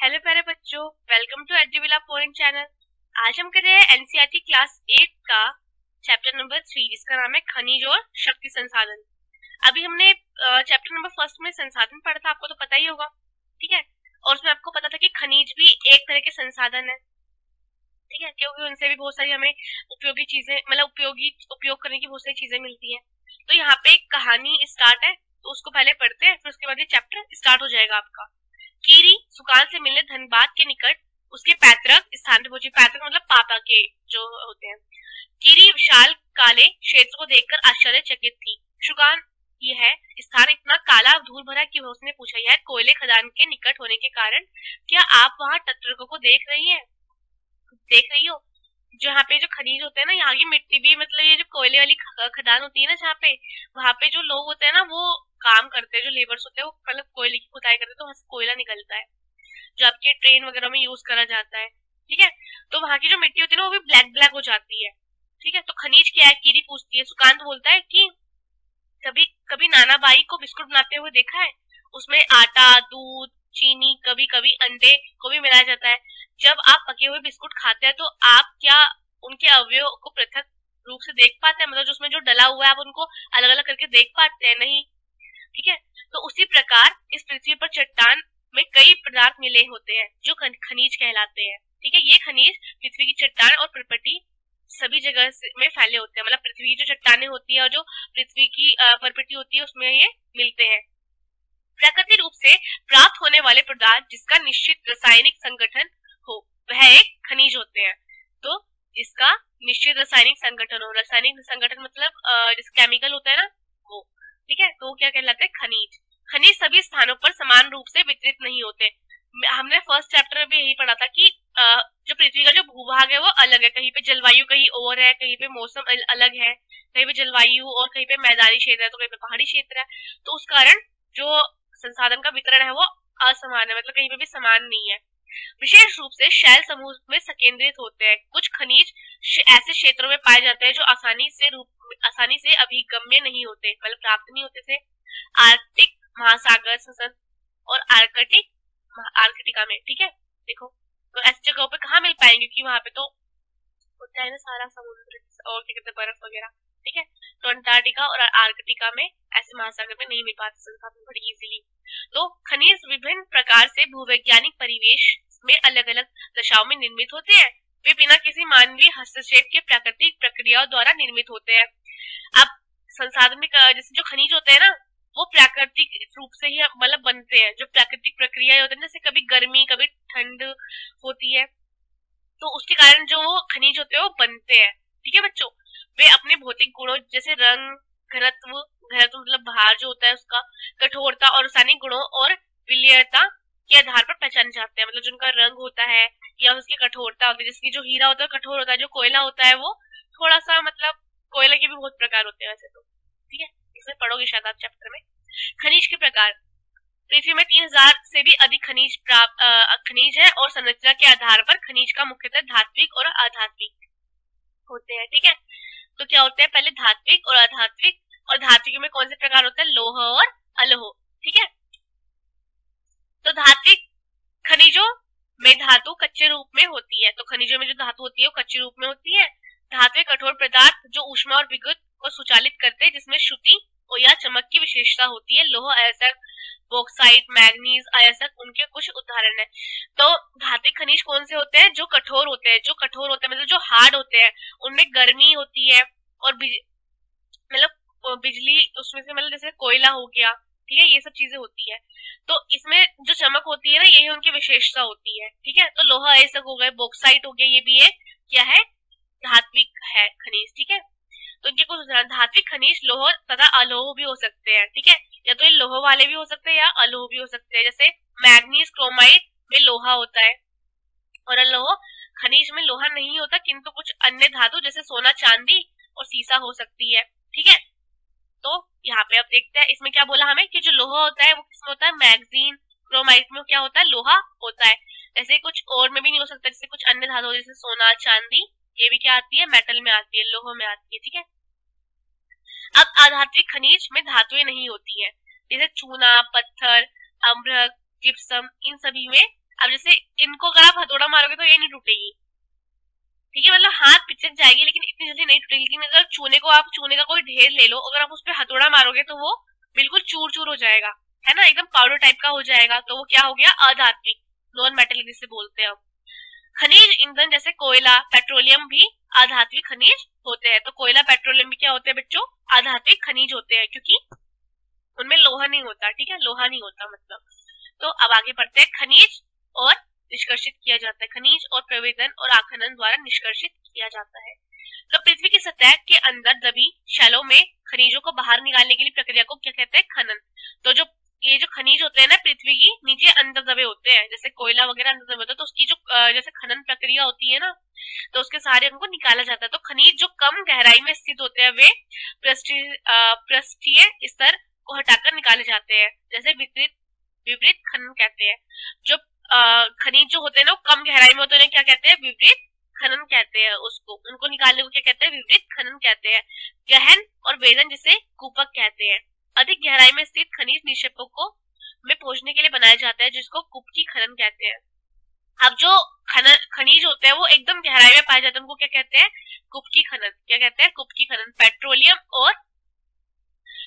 Hello प्यारे बच्चों, welcome to एजुविला point channel. आज हम कर रहे हैं एनसीईआरटी क्लास 8 का चैप्टर नंबर 3 जिसका नाम है खनिज और शक्ति संसाधन। अभी हमने चैप्टर नंबर फर्स्ट में संसाधन पढ़ा था, आपको तो पता ही होगा, ठीक है। और उसमें आपको पता था कि खनिज भी एक तरह के संसाधन है, ठीक है, क्योंकि उनसे भी बहुत सारी हमें उपयोगी चीजें मतलब उपयोग करने की बहुत सारी चीजें मिलती है। तो यहाँ पे एक कहानी स्टार्ट है, तो उसको पहले पढ़ते हैं, फिर उसके बाद ये चैप्टर स्टार्ट हो जाएगा आपका। कीरी सुकाल से मिलने धनबाद के निकट उसके पैतृक स्थान पे पहुंची। पैतृक मतलब पापा के जो होते हैं। कीरी विशाल काले क्षेत्र को देखकर आश्चर्यचकित थी। सुकान यह स्थान इतना काला धूल भरा कि उसने पूछा, यह कोयले खदान के निकट होने के कारण क्या आप वहाँ तटवर्गों को देख रही हो? जहाँ पे जो खनिज होते हैं ना, यहाँ की मिट्टी भी मतलब ये जो कोयले वाली खदान होती है ना, जहाँ पे वहां पे जो लोग होते हैं ना वो काम करते हैं, जो लेबर्स होते हैं वो मतलब कोयले की खुदाई करते हैं, तो वहां से कोयला निकलता है जो आपके ट्रेन वगैरह में यूज करा जाता है, ठीक है। तो वहां की जो मिट्टी होती है ना वो भी ब्लैक ब्लैक हो जाती है, ठीक है। तो खनिज क्या है, कीरी पूछती है। सुकांत बोलता है कि कभी कभी नाना बाई को बिस्कुट बनाते हुए देखा है, उसमें आटा, दूध, चीनी, कभी कभी अंडे को भी मिलाया जाता है। जब आप पके हुए बिस्कुट खाते हैं तो आप क्या उनके अवयव को पृथक रूप से देख पाते हैं, मतलब जो उसमें जो डला हुआ है आप उनको अलग अलग करके देख पाते हैं? नहीं, ठीक है। तो उसी प्रकार इस पृथ्वी पर चट्टान में कई पदार्थ मिले होते हैं जो खनिज कहलाते हैं, ठीक है। ये खनिज पृथ्वी की चट्टान और परपटी सभी जगह में फैले होते हैं, मतलब पृथ्वी की जो चट्टाने होती है और जो पृथ्वी की परपटी होती है उसमें ये मिलते हैं। प्राकृतिक रूप से प्राप्त होने वाले पदार्थ जिसका निश्चित रासायनिक संगठन हो वह एक खनिज होते हैं। तो जिसका निश्चित रासायनिक संगठन हो, रासायनिक संगठन मतलब जिसका केमिकल होता है ना वो, ठीक है। तो वो क्या कहलाता है? खनिज। खनिज सभी स्थानों पर समान रूप से वितरित नहीं होते। हमने फर्स्ट चैप्टर में भी यही पढ़ा था कि जो पृथ्वी का जो भूभाग है वो अलग है, कहीं पे जलवायु कहीं और है, कहीं पे मौसम अलग है, कहीं पे जलवायु और कहीं पे मैदानी क्षेत्र है तो कहीं पे पहाड़ी क्षेत्र है। तो उस कारण जो संसाधन का वितरण है वो असमान है, मतलब कहीं पे भी समान नहीं है। विशेष रूप से शैल समूह में संकेंद्रित होते हैं। कुछ खनिज ऐसे क्षेत्रों में पाए जाते हैं जो आसानी से अभिगम्य नहीं होते, मतलब प्राप्त नहीं होते थे। आर्कटिक महासागर सतत और आर्कटिका में, ठीक है। देखो तो ऐसी जगहों पे कहाँ मिल पाएंगे, क्योंकि वहां पे तो होता है ना सारा समुद्र और क्या कहते हैं बर्फ वगैरह, ठीक है। तो अंटार्कटिका और आर्कटिका में ऐसे महासागर में नहीं मिल पाते संसाधन बड़ी इजीली। तो खनिज विभिन्न प्रकार से भूवैज्ञानिक परिवेश में अलग अलग दशाओं में निर्मित होते हैं। वे बिना किसी मानवीय हस्तक्षेप के प्राकृतिक प्रक्रियाओं द्वारा निर्मित होते हैं। अब संसाधन में जैसे जो खनिज होते हैं ना वो प्राकृतिक रूप से ही मतलब बनते हैं, जो प्राकृतिक प्रक्रिया होती है, जैसे कभी गर्मी कभी ठंड होती है, तो उसके कारण जो खनिज होते हैं वो बनते हैं, ठीक है बच्चों। वे अपने भौतिक गुणों जैसे रंग, घनत्व घनत्व मतलब भार जो होता है उसका, कठोरता और रासायनिक गुणों और विलयता के आधार पर पहचाने जाते हैं, मतलब जो उनका रंग होता है या उसकी कठोरता होती है। जैसे जो हीरा होता है कठोर होता है, जो कोयला होता है वो थोड़ा सा मतलब कोयले के भी बहुत प्रकार होते हैं वैसे तो, ठीक है। इसमें पढ़ोगे शायद आप चैप्टर में। खनिज के प्रकार। पृथ्वी में 3000 से भी अधिक खनिज है और संरचना के आधार पर खनिज का मुख्यतः धात्विक और अधात्विक होते हैं, ठीक है। तो क्या होते हैं पहले धात्विक और अधात्विक, और धात्विक में कौन से प्रकार होते हैं? लोह और अलोह, ठीक है। तो धात्विक खनिजों में धातु कच्चे रूप में होती है, तो खनिजों में जो धातु होती है वो कच्चे रूप में होती है। धात्विक कठोर पदार्थ जो ऊष्मा और विद्युत को सुचालित करते हैं, जिसमें श्रुति और या चमक की विशेषता होती है। लोह, अयस्क, बॉक्साइट, मैग्नीज, अयस्क उनके कुछ उदाहरण है। तो धात्विक खनिज कौन से होते हैं? जो कठोर होते हैं, मतलब जो हार्ड होते हैं, उनमें गर्मी होती है और मतलब बिजली उसमें से मतलब जैसे कोयला हो गया, ठीक है, ये सब चीजें होती है। तो इसमें जो चमक होती है ना यही उनकी विशेषता होती है, ठीक है। तो लोहा अयस्क हो गए, बॉक्साइट हो गया, ये भी है क्या है? धात्विक है खनिज, ठीक है। तो इनके कुछ उदाहरण, धात्विक खनिज लोह तथा अलोह भी हो सकते हैं, ठीक है। या तो ये लोह वाले भी हो सकते हैं या अलोह भी हो सकते हैं। जैसे मैग्नीज क्रोमाइड में लोहा होता है और अलोह खनिज में लोहा नहीं होता, किंतु कुछ अन्य धातु जैसे सोना, चांदी और सीसा हो सकती है, ठीक है। तो यहाँ पे अब देखते हैं इसमें क्या बोला हमें कि जो लोहा होता है वो किसमें होता है? मैग्नीज क्रोमाइड में क्या होता है? लोहा होता है। ऐसे कुछ और में भी नहीं हो सकता, जैसे कुछ अन्य धातु जैसे सोना, चांदी, ये भी क्या आती है? मेटल में आती है, लोह में आती है, ठीक है। अब अधात्विक खनिज में धातुएं नहीं होती है, जैसे चूना, पत्थर, अम्रक, जिप्सम, इन सभी में अब जैसे इनको अगर आप हथौड़ा मारोगे तो ये नहीं टूटेगी, ठीक है, मतलब हाथ पिचक जाएगी लेकिन इतनी जल्दी नहीं टूटेगी। लेकिन अगर चूने का कोई ढेर ले लो, अगर आप उस पर हथौड़ा मारोगे तो वो बिल्कुल चूर चूर हो जाएगा, है ना, एकदम पाउडर टाइप का हो जाएगा। तो वो क्या हो गया, अधात्विक, नॉन मेटेलिक जिसे बोलते हैं हम। खनिज ईंधन जैसे कोयला, पेट्रोलियम भी अधात्विक खनिज होते हैं। तो कोयला, पेट्रोलियम भी क्या होते हैं बच्चों, अधात्विक खनिज होते हैं, क्योंकि उनमें लोहा नहीं होता, ठीक है, लोहा नहीं होता मतलब। तो अब आगे बढ़ते हैं, खनिज और निष्कर्षित किया जाता है, खनिज और प्रवेदन और आखनन द्वारा निष्कर्षित किया जाता है। तो पृथ्वी की सतह के अंदर दबी शैलों में खनिजों को बाहर निकालने के लिए प्रक्रिया को क्या कहते हैं, खनन। तो जो ये जो खनिज होते हैं ना पृथ्वी की नीचे अंदर दबे होते हैं, जैसे कोयला वगैरह अंदर दबे होते हैं, तो उसकी जो जैसे खनन प्रक्रिया होती है ना, तो उसके सहारे उनको निकाला जाता है। तो खनिज जो कम गहराई में स्थित होते हैं वे पृष्ठीय स्तर को हटाकर निकाले जाते हैं, जैसे विपरीत खनन कहते हैं। जो खनिज जो होते हैं ना वो कम गहराई में होते हैं, क्या कहते हैं, विपरीत खनन कहते हैं उसको, उनको निकालने को क्या कहते हैं, विपरीत खनन कहते हैं। गहन और वेदन जिसे कूपक कहते हैं। अधिक गहराई में स्थित खनिज निक्षेपकों में पहुंचने के लिए बनाया जाता है, जिसको कुपकी खनन कहते हैं। अब जो खनिज होते हैं वो एकदम गहराई में पाए जाते हैं, उनको क्या कहते हैं, कुपकी खनन। क्या कहते हैं, कुपकी खनन। पेट्रोलियम और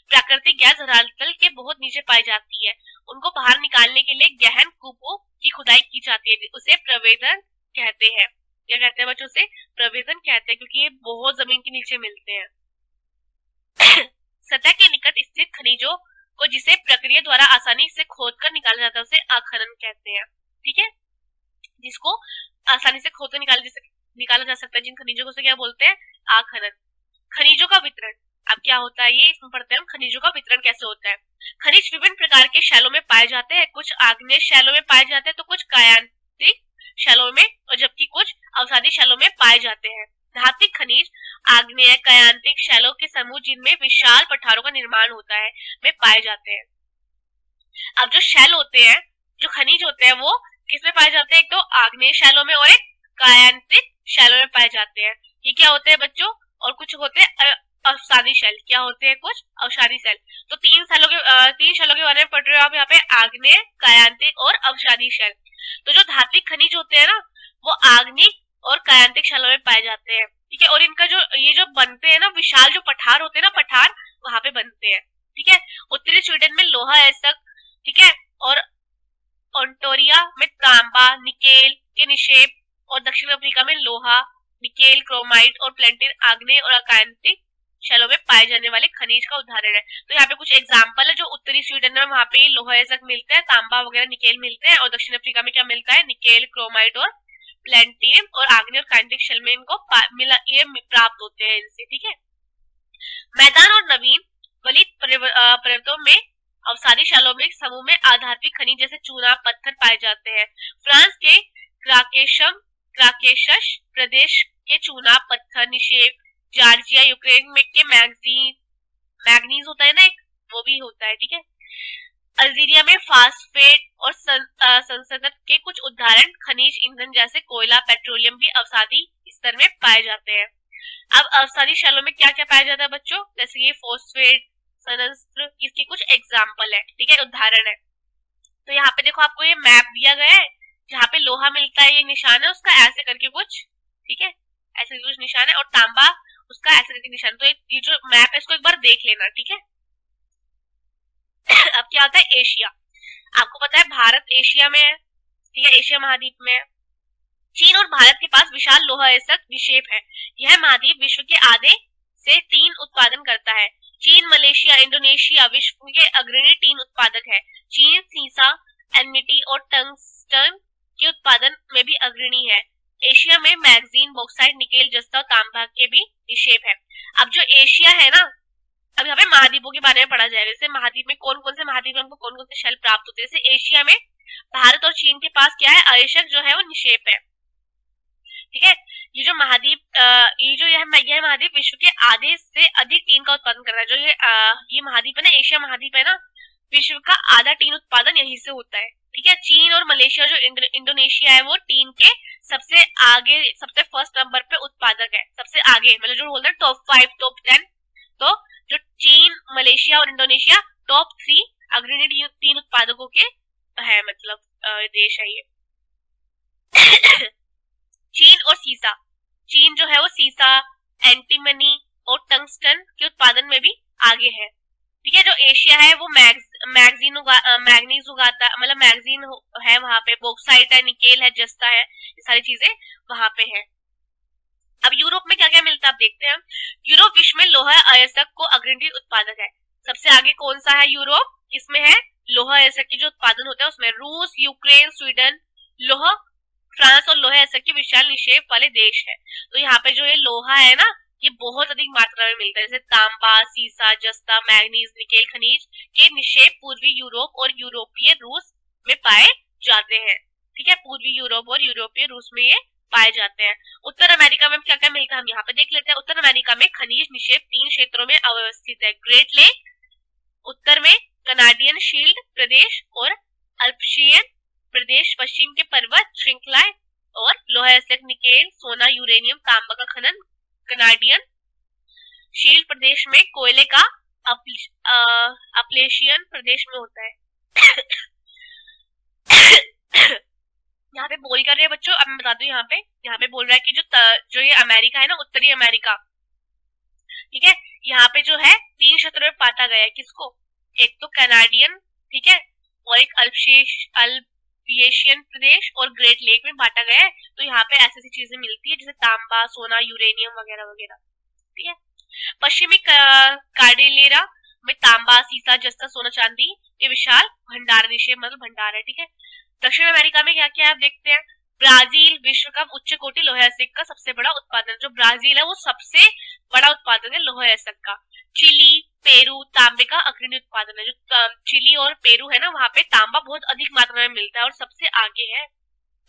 प्राकृतिक गैस धरातल के बहुत नीचे पाई जाती है, उनको बाहर निकालने के लिए गहन कूपों की खुदाई की जाती है, उसे प्रवेदन कहते हैं। क्या कहते हैं बच्चों, से प्रवेदन कहते हैं, क्योंकि ये बहुत जमीन के नीचे मिलते हैं। सतह के निकट स्थित खनिजों को जिसे प्रक्रिया द्वारा आसानी से खोदकर निकाला जाता है उसे आखनन कहते हैं, ठीक है, जिसको आसानी से खोदकर निकाला जा सकता है, जिन खनिजों को से क्या बोलते हैं, आखनन। खनिजों का वितरण, अब क्या होता है ये इसमें पढ़ते हैं हम, खनिजों का वितरण कैसे होता है। खनिज विभिन्न प्रकार के शैलों में पाए जाते हैं, कुछ आग्नेय शैलों में पाए जाते हैं तो कुछ कायांतिक शैलों में, और जबकि कुछ अवसादी शैलों में पाए जाते हैं। धात्विक खनिज आग्नेय कायांतिक शैलों के समूह जिनमें विशाल पठारों का निर्माण होता है में पाए जाते हैं। अब जो शैल होते हैं, जो खनिज होते हैं वो किसमें पाए जाते हैं, एक तो आग्नेय शैलों में और एक कायांतिक शैलों में पाए जाते हैं। ये क्या होते हैं बच्चों, और कुछ होते हैं अवसादी शैल। क्या होते हैं, कुछ अवसादी शैल। तो तीन शैलों के बारे में पढ़ रहे हो आप यहाँ पे, आग्नेय, कायांतिक और अवसादी शैल। तो जो धात्विक खनिज होते हैं ना वो आग्निक और कायांतिक शैलों में पाए जाते हैं, ठीक है, और इनका जो ये जो बनते हैं ना विशाल जो पठार होते हैं ना, पठार वहां पे बनते हैं, ठीक है। उत्तरी स्वीडन में लोहा ऐसक, ठीक है, और ओंटोरिया में तांबा निकेल के निक्षेप, और दक्षिण अफ्रीका में लोहा निकेल क्रोमाइट और प्लेंटिन आग्नेय और अकायांतिक शैलों में पाए जाने वाले खनिज का उदाहरण है। तो यहाँ पे कुछ एग्जाम्पल है, जो उत्तरी स्वीडन में वहां पे लोहा ऐसक मिलता है, तांबा वगैरह निकेल मिलते हैं, और दक्षिण अफ्रीका में क्या मिलता है, निकेल क्रोमाइट और प्लेंटियम, और आग्नेय और कायांतिक शैल में इनको ये प्राप्त होते हैं इनसे, ठीक है। मैदान और नवीन वलित पर्वतों में अवसादी शैलों में समूह में आधात्विक खनिज जैसे चूना पत्थर पाए जाते हैं। फ्रांस के क्राकेशस प्रदेश के चूना पत्थर निक्षेप, जॉर्जिया यूक्रेन में के मैग्नीज होता है ना एक, वो भी होता है, ठीक है। अल्जीरिया में फास्फेट और संसदत के कुछ उदाहरण खनिज ईंधन जैसे कोयला, पेट्रोलियम भी अवसादी स्तर में पाए जाते हैं। अब अवसादी शैलों में क्या क्या पाया जाता है बच्चों, जैसे ये फॉस्फेट, सनस्त्र, इसके कुछ एग्जाम्पल है, ठीक है, उदाहरण है। तो यहाँ पे देखो आपको ये मैप दिया गया है, जहाँ पे लोहा मिलता है, ये निशान है उसका ऐसे करके कुछ, ठीक है, ऐसे कुछ निशान है, और तांबा उसका ऐसे करके निशान। तो ये जो मैप है इसको एक बार देख लेना, ठीक है। अब क्या होता है एशिया, आपको पता है भारत एशिया में है, ठीक है, एशिया महाद्वीप में है। चीन और भारत के पास विशाल लोहा ऐसक निक्षेप है। यह महाद्वीप विश्व के आधे से टीन उत्पादन करता है। चीन, मलेशिया, इंडोनेशिया विश्व के अग्रणी टीन उत्पादक है। चीन सीसा, एनमिटी और टंगस्टन के उत्पादन में भी अग्रणी है। एशिया में मैग्नीज, बॉक्साइट, निकेल, जस्ता और तांबा के भी निक्षेप है। अब जो एशिया है ना, अब यहाँ पे महाद्वीपों के बारे में पढ़ा जाएगा, जैसे महाद्वीप में कौन कौन से महाद्वीप में हमको कौन कौन से शैल प्राप्त होते हैं। जैसे एशिया में भारत और चीन के पास क्या है, अयस्क जो है वो निक्षेप है, ठीक है। ये जो महाद्वीप यह महाद्वीप विश्व के आधे से अधिक टीन का उत्पादन कर रहा है। जो ये महाद्वीप है ना, एशिया महाद्वीप है ना, विश्व का आधा टीन उत्पादन यहीं से होता है, ठीक है। चीन और मलेशिया जो इंडोनेशिया है वो टीन के सबसे आगे, सबसे फर्स्ट नंबर पे उत्पादक है, सबसे आगे, मतलब जो बोलते हैं टॉप 5 टॉप 10। तो जो चीन, मलेशिया और इंडोनेशिया टॉप 3 अग्रणी टीन उत्पादकों के है, मतलब देश है ये। चीन और सीसा। चीन जो है वो सीसा, एंटीमनी और टंगस्टन के उत्पादन में भी आगे है। ठीक है, जो एशिया है वो मैग्नीज उगाता है, मतलब मैग्जीन है वहां पे, बॉक्साइट है, निकेल है, जस्ता है, ये सारी चीजें वहां पे है। अब यूरोप में क्या क्या मिलता है आप देखते हैं। यूरोप विश्व में लोहा अयस्क को अग्रणी उत्पादक है। सबसे आगे कौन सा है यूरोप, इसमें है लोहा अयस्क की जो उत्पादन होता है उसमें रूस, यूक्रेन, स्वीडन, लोहा, फ्रांस और लोहे अयस्क की विशाल निक्षेप वाले देश है। तो यहाँ पे जो ये लोहा है ना, ये बहुत अधिक मात्रा में मिलता है, जैसे तांबा, सीसा, जस्ता, मैग्नीज, निकेल खनिज के निक्षेप पूर्वी यूरोप और यूरोपीय रूस में पाए जाते हैं। ठीक है, पूर्वी यूरोप और यूरोपीय रूस में ये पाए जाते हैं। उत्तर अमेरिका में क्या क्या मिलता है हम यहाँ पे देख लेते हैं। उत्तर अमेरिका में खनिज निक्षेप 3 क्षेत्रों में अव्यवस्थित है। ग्रेट लेक उत्तर में, कनाडियन शील्ड प्रदेश और अल्पशियन प्रदेश पश्चिम के पर्वत श्रृंखलाएं, और लोहा अयस्क, निकेल, सोना, यूरेनियम, तांबा का खनन कनाडियन शील्ड प्रदेश में, कोयले का अपलेशियन प्रदेश में होता है। यहाँ पे बोल कर रहे हैं बच्चों, अब मैं बता दूं, यहाँ पे बोल रहा है कि जो ये अमेरिका है ना, उत्तरी अमेरिका, ठीक है, यहाँ पे जो है 3 क्षेत्रों में पाता गया है। किसको, एक तो कनाडियन, ठीक है, और एक अल्पियन प्रदेश और ग्रेट लेक में बांटा गया है। तो यहाँ पे ऐसी चीजें मिलती है जैसे तांबा, सोना, यूरेनियम वगैरह वगैरह। ठीक है, पश्चिमी कार्डिलेरा में तांबा, सीसा, जस्ता, सोना, चांदी के विशाल भंडार, निक्षेप मतलब भंडार है। ठीक है, दक्षिण अमेरिका में क्या क्या है आप देखते हैं। ब्राजील विश्व का उच्च कोटि लोहे अयस्क का सबसे बड़ा उत्पादन, जो ब्राजील है वो सबसे बड़ा उत्पादन है लोहे अयस्क का। चिली, पेरू तांबे का अग्रणी उत्पादन है। जो चिली और पेरू है ना, वहां पे तांबा बहुत अधिक मात्रा में मिलता है और सबसे आगे है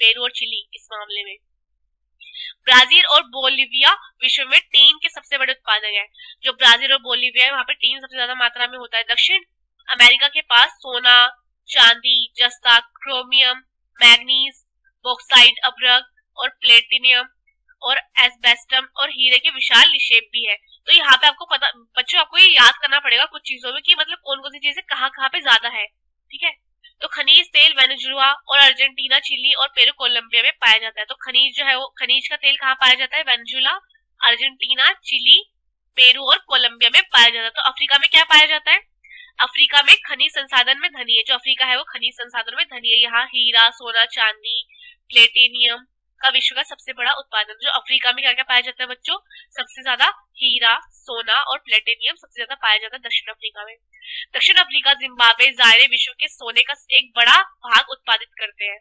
पेरू और चिली इस मामले में। ब्राजील और बोलिविया विश्व में टीन के सबसे बड़े उत्पादक है। जो ब्राजील और बोलिविया है वहां पे टीन सबसे ज्यादा मात्रा में होता है। दक्षिण अमेरिका के पास सोना, चांदी, जस्ता, क्रोमियम, मैग्नीज, बॉक्साइट, अभ्रक और प्लेटिनियम और एस्बेस्टम और हीरे के विशाल निक्षेप भी है। तो यहाँ पे आपको पता, बच्चों आपको ये याद करना पड़ेगा कुछ चीजों में कि मतलब कौन कौन सी चीजें कहाँ कहाँ पे ज्यादा है। ठीक है, तो खनिज तेल वेनेजुला और अर्जेंटीना, चिली और पेरू, कोलंबिया में पाया जाता है। तो खनिज जो है वो, खनिज का तेल कहाँ पाया जाता है, वेनेजुला, अर्जेंटीना, चिली, पेरू और कोलंबिया में पाया जाता है। तो अफ्रीका में क्या पाया जाता है, अफ्रीका में खनिज संसाधन में धनी है। जो अफ्रीका है वो खनिज संसाधन में धनी है। यहाँ हीरा, सोना, चांदी, प्लेटिनियम का विश्व का सबसे बड़ा उत्पादन। जो अफ्रीका में क्या क्या पाया जाता है बच्चों, सबसे ज्यादा हीरा, सोना और प्लेटिनियम सबसे ज्यादा पाया जाता है दक्षिण अफ्रीका में। दक्षिण अफ्रीका, जिम्बाब्वे, जायरे विश्व के सोने का एक बड़ा भाग उत्पादित करते हैं।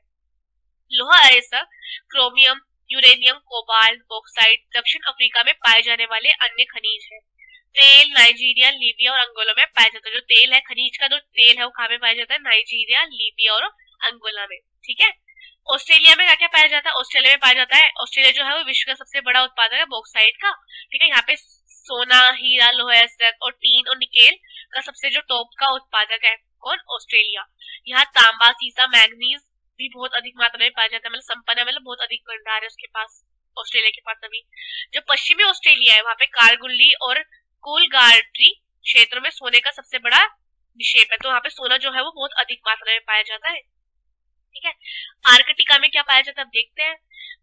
लोहा अयस्क, क्रोमियम, यूरेनियम, कोबाल्ट, बॉक्साइट दक्षिण अफ्रीका में पाए जाने वाले अन्य खनिज है। तेल नाइजीरिया, लीबिया और अंगोला में पाया जाता है। जो तेल है, खनिज का जो तेल है वो कहाँ पे पाया जाता है, नाइजीरिया, लीबिया और अंगोला में। ठीक है, ऑस्ट्रेलिया में क्या क्या पाया जाता है, ऑस्ट्रेलिया में पाया जाता है, ऑस्ट्रेलिया जो है वो विश्व का सबसे बड़ा उत्पादक है बॉक्साइट का। ठीक है, यहाँ पे सोना, हीरा, लोहा अयस्क और टीन और निकेल का सबसे जो टॉप का उत्पादक है कौन, ऑस्ट्रेलिया। यहाँ तांबा, सीसा, मैग्नीज भी बहुत अधिक मात्रा में पाया जाता है, मतलब संपन्न है, मतलब बहुत अधिक भंडार है उसके पास, ऑस्ट्रेलिया के पास। अभी जो पश्चिमी ऑस्ट्रेलिया है वहां पे कारगुल्ली और कूलगार्डी क्षेत्रों में सोने का सबसे बड़ा निक्षेप है। तो वहां पे सोना जो है वो बहुत अधिक मात्रा में पाया जाता है। ठीक है, आर्कटिका में क्या पाया जाता है, अब देखते हैं।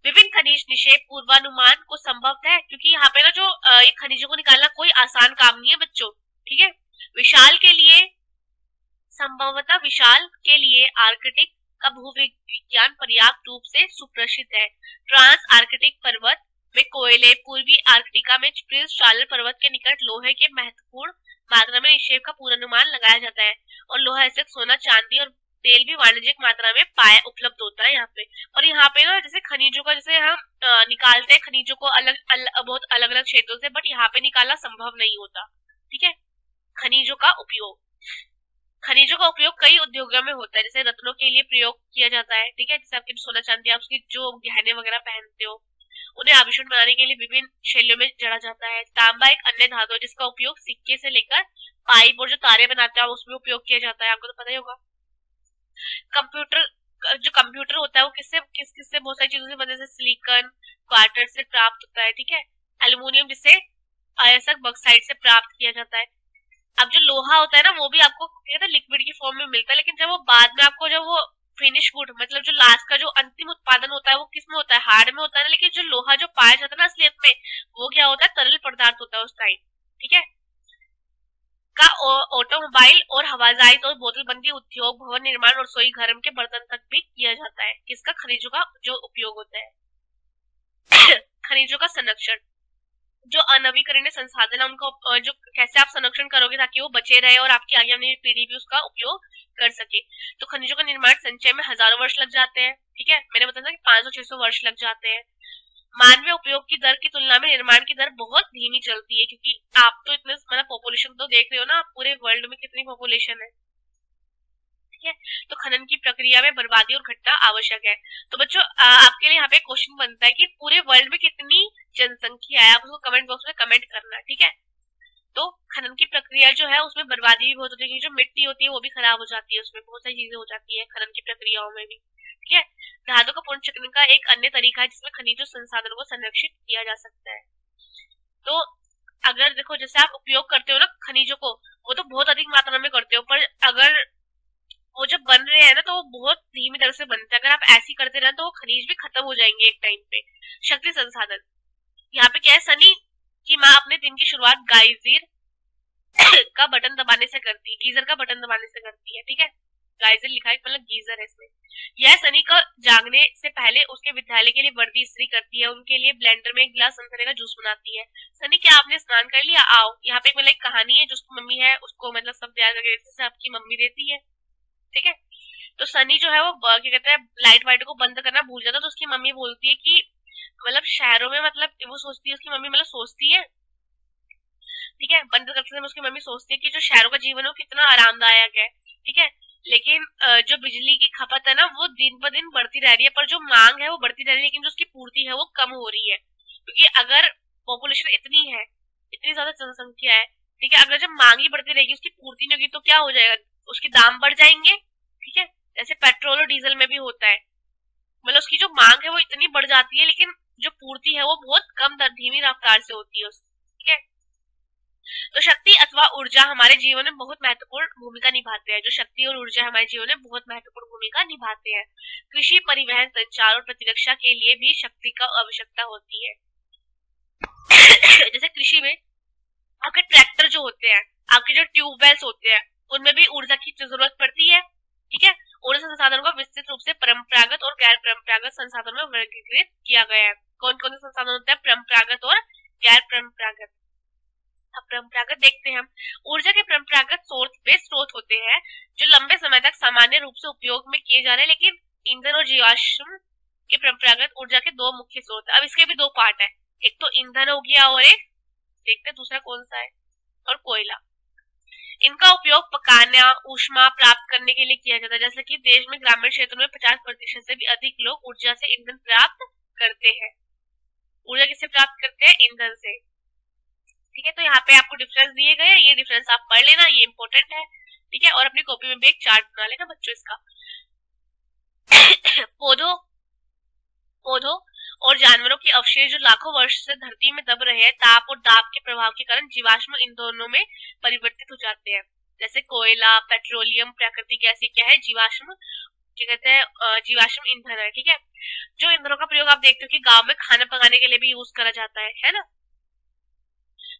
विभिन्न खनिज निक्षेप पूर्वानुमान को संभव है, क्योंकि यहाँ पे ना जो ये खनिजों को निकालना कोई आसान काम नहीं है बच्चों। ठीक है, विशाल के लिए, संभवतः विशाल के लिए आर्कटिक का भूविज्ञान पर्याप्त रूप से सुप्रसिद्ध है। ट्रांस आर्कटिक पर्वत में कोयले, पूर्वी आर्कटिका में प्रिंस चार्ल्स पर्वत के निकट लोहे के महत्वपूर्ण मात्रा में निक्षेप का पूर्वानुमान लगाया जाता है। और लोहा अयस्क, सोना, चांदी और तेल भी वाणिज्यिक मात्रा में उपलब्ध होता है यहाँ पे। और यहाँ पे ना जैसे खनिजों का, जैसे हम निकालते हैं खनिजों को बहुत अलग अलग क्षेत्रों से, बट यहाँ पे निकालना संभव नहीं होता। ठीक है, खनिजों का उपयोग, खनिजों का उपयोग कई उद्योगों में होता है, जैसे रत्नों के लिए प्रयोग किया जाता है। ठीक है, जैसे आपके सोना चांदी, आप उसकी जो गहने वगैरह पहनते हो, उन्हें आभूषण बनाने के लिए विभिन्न शैलियों में जड़ा जाता है। तांबा एक अन्य धातु है जिसका उपयोग सिक्के से लेकर पाइप और जो तारे बनाते हैं उसमें उपयोग किया जाता है, आपको तो पता ही होगा। कंप्यूटर होता है वो किससे बहुत सारी चीजों से बने, जैसे सिलिकॉन, क्वार्टर से प्राप्त होता है। ठीक है, एल्युमिनियम जिसे अयस्क, बॉक्साइट से प्राप्त किया जाता है। अब जो लोहा होता है ना वो भी आपको लिक्विड की फॉर्म में मिलता है, लेकिन जब वो बाद में आपको जब वो फिनिश गुड मतलब जो लास्ट का जो अंतिम उत्पादन होता है वो किस में होता है, हार्ड में होता है ना, लेकिन जो लोहा जो पाया जाता है ना असलियत में वो क्या होता है, तरल पदार्थ होता है उस टाइम, ठीक है। का ऑटोमोबाइल और हवाजहाज और बोतलबंदी उद्योग, भवन निर्माण और रसोई घर के बर्तन तक भी किया जाता है। किसका, खनिजों का जो उपयोग होता है। खनिजों का संरक्षण, जो अनवीकरणीय संसाधन है उनका जो कैसे आप संरक्षण करोगे ताकि वो बचे रहे और आपकी आगे आने पीढ़ी भी उसका उपयोग कर सके। तो खनिजों का निर्माण संचय में हजारों वर्ष लग जाते हैं, ठीक है, मैंने बताया था कि 500-600 वर्ष लग जाते हैं। मानवीय उपयोग की दर की तुलना में निर्माण की दर बहुत धीमी चलती है, क्योंकि आप तो इतने मतलब पॉपुलेशन तो देख रहे हो ना, पूरे वर्ल्ड में कितनी पॉपुलेशन है, ठीक है। तो खनन की प्रक्रिया में बर्बादी और घटना आवश्यक है। तो बच्चों आपके लिए यहाँ पे क्वेश्चन बनता है कि पूरे वर्ल्ड में कितनी जनसंख्या है, आप उसको कमेंट बॉक्स में कमेंट करना, ठीक है। तो खनन की प्रक्रिया जो है उसमें बर्बादी भी बहुत होती है, क्योंकि जो मिट्टी होती है वो भी खराब हो जाती है, उसमें बहुत सारी चीजें हो जाती है खनन की प्रक्रियाओं में भी, ठीक है। धातु का पुनर्चक्रण का एक अन्य तरीका है जिसमें खनिज संसाधनों को संरक्षित किया जा सकता है। तो अगर देखो जैसे आप उपयोग करते हो ना खनिजों को, वो तो बहुत अधिक मात्रा में करते हो, पर अगर वो जब बन रहे हैं ना तो वो बहुत धीमी तरह से बनते हैं। अगर आप ऐसी करते रहे तो वो खनिज भी खत्म हो जाएंगे एक टाइम पे। शक्ति संसाधन, यहाँ पे क्या है, सनी की माँ अपने दिन की शुरुआत गाइजर का बटन दबाने से करती है, गीजर का बटन दबाने से करती है, ठीक है। गाइजर लिखा है मतलब गीजर है इसमें। यह सनी का जागने से पहले उसके विद्यालय के लिए वर्दी इस्त्री करती है, उनके लिए ब्लेंडर में एक गिलास संतरे का जूस बनाती है। सनी क्या आपने स्नान कर लिया, आओ। यहाँ पे मतलब एक कहानी है, जो उसकी मम्मी है उसको मतलब सब तैयार करके जैसे आपकी मम्मी देती है, ठीक है। तो सनी जो है वो क्या कहते हैं लाइट वाइट को बंद करना भूल जाता है, तो उसकी मम्मी बोलती है कि मतलब शहरों में मतलब वो सोचती है, उसकी मम्मी मतलब सोचती है, ठीक है, बंद करते समय उसकी मम्मी सोचती है कि जो शहरों का जीवन है वो कितना आरामदायक है, ठीक है। लेकिन जो बिजली की खपत है ना वो दिन ब दिन बढ़ती रह रही है, पर जो मांग है वो बढ़ती रह रही है, लेकिन जो उसकी पूर्ति है वो कम हो रही है। क्योंकि अगर पॉपुलेशन इतनी है, इतनी ज्यादा जनसंख्या है, ठीक है, अगर जब मांग ही बढ़ती रहेगी उसकी पूर्ति नहीं होगी तो क्या हो जाएगा, उसके दाम बढ़ जाएंगे, ठीक है। जैसे पेट्रोल और डीजल में भी होता है, मतलब उसकी जो मांग है वो इतनी बढ़ जाती है, लेकिन जो पूर्ति है वो बहुत कम धीमी रफ्तार से होती है, ठीक है। तो शक्ति अथवा ऊर्जा हमारे जीवन में बहुत महत्वपूर्ण भूमिका निभाते हैं। जो शक्ति और ऊर्जा हमारे जीवन में बहुत महत्वपूर्ण भूमिका निभाते हैं। कृषि, परिवहन, संचार और प्रतिरक्षा के लिए भी शक्ति का आवश्यकता होती है। जैसे कृषि में आपके ट्रैक्टर जो होते हैं, आपके जो ट्यूबवेल्स होते हैं, उनमें भी ऊर्जा की जरूरत पड़ती है, ठीक है। ऊर्जा संसाधनों को विस्तृत रूप से परंपरागत और गैर परंपरागत संसाधनों में वर्गीकृत किया गया है। कौन कौन से संसाधन होते हैं, परंपरागत और गैर परंपरागत। अब परंपरागत देखते हैं हम। ऊर्जा के परंपरागत सोर्स वे स्रोत होते हैं जो लंबे समय तक सामान्य रूप से उपयोग में किए जा रहे हैं, लेकिन ईंधन और जीवाश्म के परंपरागत ऊर्जा के दो मुख्य स्रोत है। अब इसके भी दो पार्ट है, एक तो ईंधन हो गया और एक देखते हैं दूसरा कौन सा है, और कोयला। इनका उपयोग पकाना, ऊष्मा प्राप्त करने के लिए किया जाता है। जैसे कि देश में ग्रामीण क्षेत्रों में 50% से भी अधिक लोग ऊर्जा से ईंधन प्राप्त करते हैं। ऊर्जा किससे प्राप्त करते हैं, ईंधन से, ठीक है। तो यहाँ पे आपको डिफरेंस दिए गए, ये डिफरेंस आप पढ़ लेना, ये इंपॉर्टेंट है, ठीक है। और अपनी कॉपी में भी एक चार्ट बना लेना बच्चों इसका। पौधों और जानवरों के अवशेष जो लाखों वर्ष से धरती में दब रहे हैं, ताप और दाब के प्रभाव के कारण जीवाश्म ईंधनों में परिवर्तित हो जाते हैं। जैसे कोयला, पेट्रोलियम, प्राकृतिक गैस, क्या है, जीवाश्म, क्या कहते हैं, जीवाश्म ईंधन है, ठीक है। जो ईंधनों का प्रयोग आप देखते हो कि गांव में खाना पकाने के लिए भी यूज करा जाता है ना।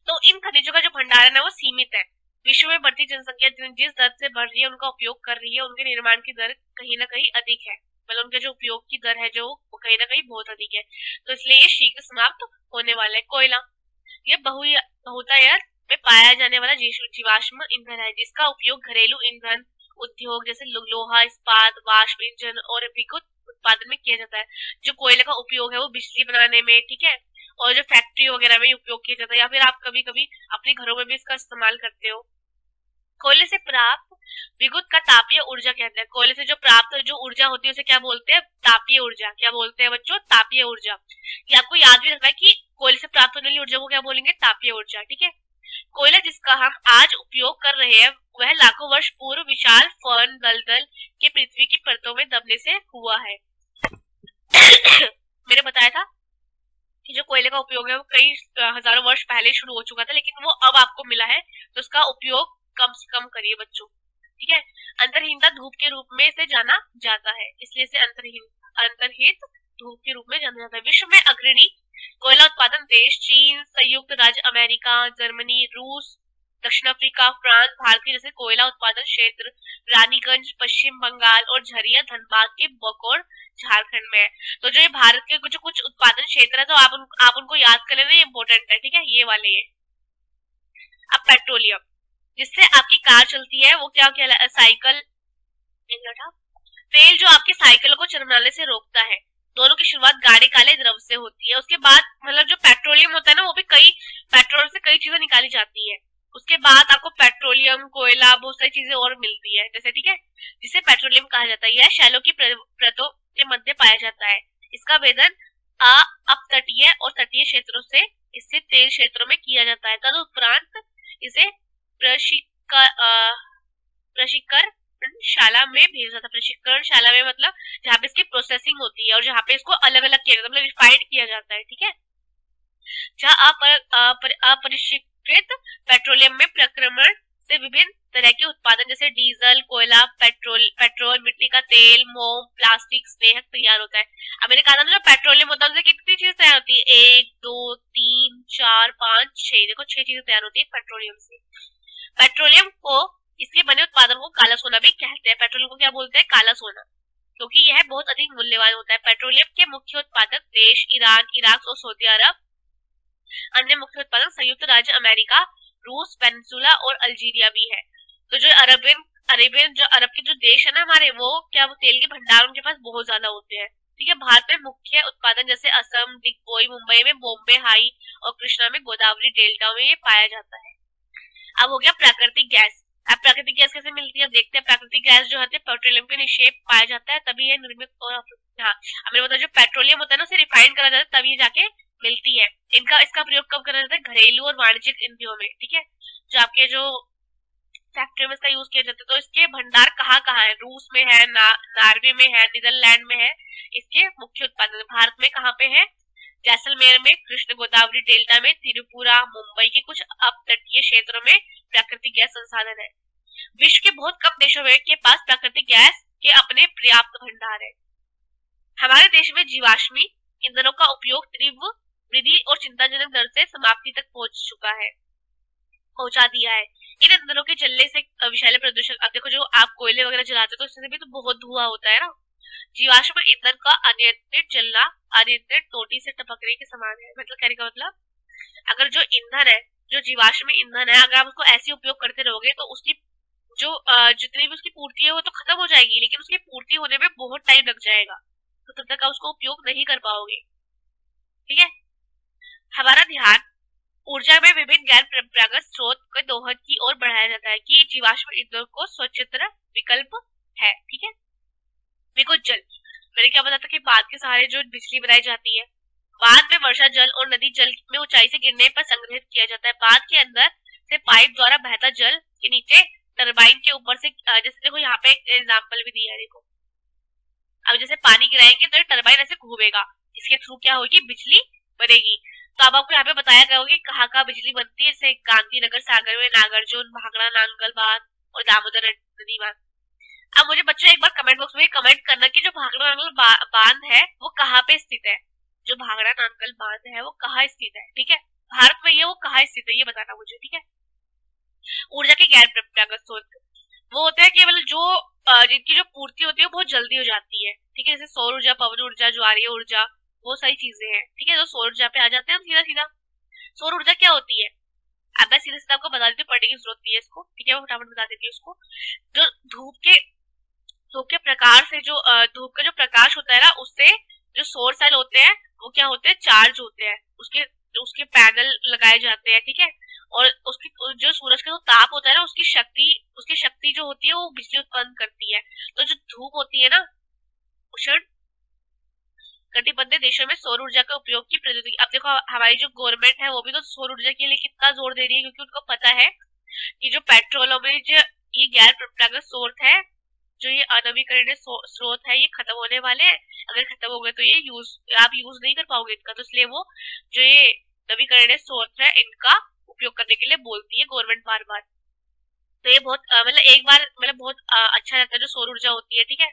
तो इन खनिजों का जो भंडारण है वो सीमित है। विश्व में बढ़ती जनसंख्या जिस दर से बढ़ रही है, उनका उपयोग कर रही है, उनके निर्माण की दर कहीं ना कहीं अधिक है, मतलब उनके जो उपयोग की दर है जो कहीं ना कहीं बहुत अधिक है। तो इसलिए ये शीघ्र समाप्त होने वाला है। कोयला, ये बहुतायत में पाया जाने वाला जीवाश्म ईंधन है, जिसका उपयोग घरेलू ईंधन उद्योग जैसे लोहा इस्पात, वाष्प इंजन और विद्युत उत्पादन में किया जाता है। जो कोयले का उपयोग है वो बिजली बनाने में, ठीक है, और जो फैक्ट्री वगैरह में उपयोग किया जाता है, या फिर आप कभी कभी अपने घरों में भी इसका इस्तेमाल करते हो। कोयले से प्राप्त विद्युत का तापीय ऊर्जा कहते हैं। कोयले से जो प्राप्त जो ऊर्जा होती है उसे क्या बोलते हैं, तापीय ऊर्जा। क्या बोलते हैं बच्चों, तापीय ऊर्जा। ये आपको याद भी रखना है कि कोयले से प्राप्त होने वाली ऊर्जा को क्या बोलेंगे, तापीय ऊर्जा, ठीक है। कोयला जिसका हम आज उपयोग कर रहे हैं वह लाखों वर्ष पूर्व विशाल फर्न दलदल के पृथ्वी की परतों में दबने से हुआ है। मैंने बताया था कि जो कोयले का उपयोग है वो कई हजारों वर्ष पहले शुरू हो चुका था, लेकिन वो अब आपको मिला है, तो उसका उपयोग कम से कम करिए बच्चों, ठीक है। अंतर्हीनता धूप के रूप में इसे जाना जाता है, इसलिए इसे अंतर्हित धूप के रूप में जाना जाता है। विश्व में अग्रणी कोयला उत्पादन देश चीन, संयुक्त राज्य अमेरिका, जर्मनी, रूस, दक्षिण अफ्रीका, फ्रांस, भारत के जैसे कोयला उत्पादन क्षेत्र रानीगंज, पश्चिम बंगाल और झरिया धनबाद के बकौर झारखंड में है। तो जो ये भारत के कुछ उत्पादन क्षेत्र है, तो आप उनको याद कर लेना, इंपॉर्टेंट है, ठीक है, ये वाले ये। अब पेट्रोलियम, जिससे आपकी कार चलती है, वो क्या क्या साइकिल, तेल जो आपकी साइकिल को चरमराने से रोकता है। दोनों की शुरुआत गाढ़े काले द्रव से होती है। उसके बाद मतलब जो पेट्रोलियम होता है ना, वो भी कई पेट्रोल से कई चीजें निकाली जाती है। उसके बाद आपको पेट्रोलियम, कोयला, बहुत सारी चीजें और मिलती है जैसे, ठीक है, जिसे पेट्रोलियम कहा जाता है। यह शैलों की परतों के मध्य पाया जाता है। इसका वेधन अपतटीय और तटीय क्षेत्रों से स्थित तेल क्षेत्रों में किया जाता है। तदुपरांत इसे प्रशिक्षणशाला में भेजा जाता है। प्रशिक्षणशाला में मतलब जहाँ पे इसकी प्रोसेसिंग होती है और जहाँ पे इसको अलग अलग किया जाता है, मतलब रिफाइंड किया जाता है, ठीक है। जहाँ अपरिष्कृत पेट्रोलियम में प्रक्रमण से विभिन्न तरह के उत्पादन जैसे डीजल, कोयला, पेट्रोल, मिट्टी का तेल, मोम, प्लास्टिक, स्नेहक तैयार होता है। अब मैंने कहा था ना, जो पेट्रोलियम होता है उससे कितनी चीजें तैयार होती है, 1 2 3 4 5 6, देखो 6 चीजें तैयार होती है पेट्रोलियम से। पेट्रोलियम को, इसके बने उत्पादन को काला सोना भी कहते हैं। पेट्रोलियम को क्या बोलते हैं, काला सोना, क्योंकि यह बहुत अधिक मूल्यवान होता है। पेट्रोलियम के मुख्य उत्पादक देश ईरान, इराक और सऊदी अरब। अन्य मुख्य उत्पादक संयुक्त राज्य अमेरिका, रूस, पेनिनसुला और अल्जीरिया भी है। तो जो अरेबियन जो अरब के जो देश है ना हमारे, वो क्या, वो तेल के भंडार उनके पास बहुत ज्यादा होते हैं, ठीक है। भारत में मुख्य उत्पादन जैसे असम, डिगबोई, मुंबई में बॉम्बे हाई और कृष्णा में गोदावरी डेल्टा में ये पाया जाता है। अब हो गया प्राकृतिक गैस। अब प्राकृतिक गैस कैसे मिलती है, देखते हैं। प्राकृतिक गैस जो होती है पेट्रोलियम के निक्षेप पाया जाता है, तभी यह निर्मित और हाँ, हमें बताया जो पेट्रोलियम होता है ना, उसे रिफाइन करा जाता है, तभी जाके मिलती है। इसका प्रयोग कब करा जाता है, घरेलू और वाणिज्यिक इंद्रियों में, ठीक है। जो आपके जो फैक्ट्री में इसका यूज किया जाता है। तो इसके भंडार कहाँ कहाँ है, रूस में है, नॉर्वे में है, नीदरलैंड में है। इसके मुख्य उत्पादन भारत में कहाँ पे है, जैसलमेर में, कृष्ण गोदावरी डेल्टा में, त्रिपुरा, मुंबई के कुछ अपतटीय क्षेत्रों में प्राकृतिक गैस संसाधन है। विश्व के बहुत कम देशों के पास प्राकृतिक गैस के अपने पर्याप्त भंडार है। हमारे देश में जीवाश्मी ईंधनों का उपयोग तीव्र वृद्धि और चिंताजनक दर से समाप्ति तक पहुंचा दिया है। इन ईंधनों के जलने से विषैले प्रदूषण, अब देखो जो आप कोयले वगैरह जलाते हो तो इससे भी तो बहुत धुआं होता है ना। जीवाश्म ईंधन का अनियंत्रित जलना अनियंत्रित टोटी से टपकने के समान है। मतलब कहने का मतलब, अगर जो ईंधन है, जो जीवाश्म ईंधन है, अगर आप उसको ऐसे उपयोग करते रहोगे तो उसकी जो जितनी भी उसकी पूर्ति है वो तो खत्म हो जाएगी, लेकिन उसकी पूर्ति होने में बहुत टाइम लग जाएगा, तो तब तक आप उसको उपयोग नहीं कर पाओगे, ठीक है। हमारा ध्यान ऊर्जा में विभिन्न गैर परंपरागत स्रोत के दोहन की ओर बढ़ाया जाता है कि जीवाश्म ईंधन को स्वच्छंद विकल्प है, ठीक है। देखो जल, मैंने क्या बताया था कि बांध के सहारे जो बिजली बनाई जाती है, बांध में वर्षा जल और नदी जल में ऊंचाई से गिरने पर संग्रहित किया जाता है। बांध के अंदर से पाइप द्वारा बहता जल के नीचे टरबाइन के ऊपर से, जैसे देखो यहाँ पे एग्जाम्पल भी दिया है, देखो अब जैसे पानी गिराएंगे तो टरबाइन ऐसे घूमेगा, इसके थ्रू क्या होगी, बिजली बनेगी। तो अब आपको यहाँ पे बताया गया होगा कहाँ कहाँ बिजली बनती है, जैसे गांधीनगर सागर में, नागार्जुन, भाखड़ा नांगल बांध और दामोदर नदी बांध। अब मुझे बच्चों एक बार कमेंट बॉक्स में कमेंट करना कि जो भाखड़ा नांगल बांध है वो कहाँ पे स्थित है, जो भाखड़ा नांगल बांध है वो कहाँ स्थित है, ठीक है, भारत में ये वो कहाँ स्थित है, ये बताना मुझे, ठीक है। ऊर्जा के गैर परंपरागत स्रोत वो होता है कि मतलब जो जिनकी जो पूर्ति होती है वो बहुत जल्दी हो जाती है, ठीक है, जैसे सौर ऊर्जा, पवन ऊर्जा, ज्वारीय ऊर्जा, वो सारी चीजें हैं, ठीक है। तो सौर ऊर्जा पे आ जाते हैं हम सीधा सीधा। सौर ऊर्जा क्या होती है, अब मैं सीधा सीधा आपको बता देती हूँ, पढ़ने की जरूरत नहीं है इसको, ठीक है, मैं फटाफट बता देती हूँ उसको। जो धूप के प्रकाश से, जो धूप का जो प्रकाश होता है ना, उससे जो सौर सेल होते हैं वो क्या होते हैं, चार्ज होते हैं, उसके पैनल लगाए जाते हैं, ठीक है। और उसकी जो सूरज का जो ताप होता है ना, उसकी शक्ति जो होती है वो बिजली उत्पन्न करती है। तो जो धूप होती है ना, उष्ण कटिबंधीय देशों में सौर ऊर्जा का उपयोग की प्रौद्योगिकी, अब देखो हमारी जो गवर्नमेंट है वो भी तो सौर ऊर्जा के लिए कितना जोर दे रही है, क्योंकि उनको पता है कि जो पेट्रोलों में जो ये गैर परंपरागत स्रोत है, जो ये अनवीकरणीय स्रोत है, ये खत्म होने वाले हैं। अगर खत्म हो गए तो ये आप यूज नहीं कर पाओगे इनका, तो इसलिए वो जो ये नवीकरणीय स्रोत है इनका उपयोग करने के लिए बोलती है गवर्नमेंट बार बार। तो ये बहुत मतलब एक बार मतलब बहुत अच्छा रहता है जो सौर ऊर्जा होती है, ठीक है।